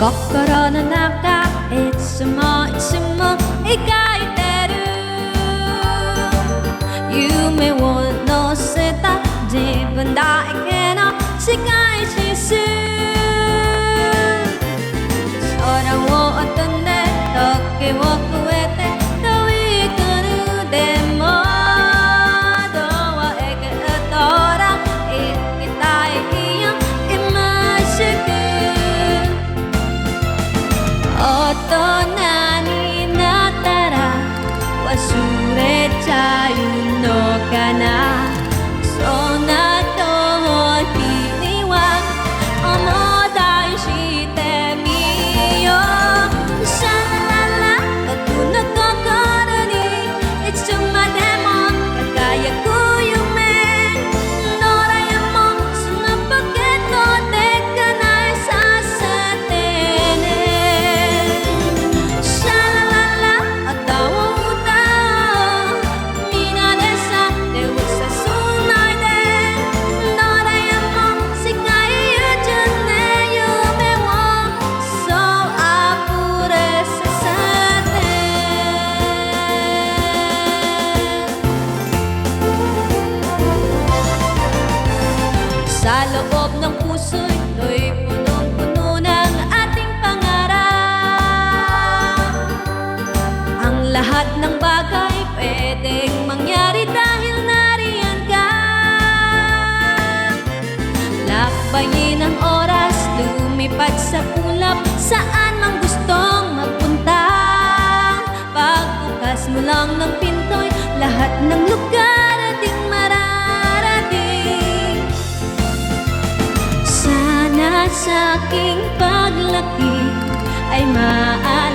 心の中いつもいつも描いてる夢を乗せた自分だけの世界地図空を飛んで時を超えて遠い国でもどうへ行ったら行きたいよ今すぐ大人になったら忘れちゃうのかなそんな時には思い出してみようシャラララ僕の心にいつまでも輝く夢ドラえもんそのポケットで叶えさせてねシャラララ歌を歌おうみんなでさ手をさすないでドラえもん世界中で夢をそう溢れさせてsa loob ng puso'y to'y punong-puno ng ating pangarap ang lahat ng bagay pwedeng mangyari dahil nariyan ka lakbayin ang oras lumipad sa ulap saan mang gustong magpunta pagbukas mo lang ng pinto'y lahat ng lugar ating mararating sana sa aking paglaki ay maaari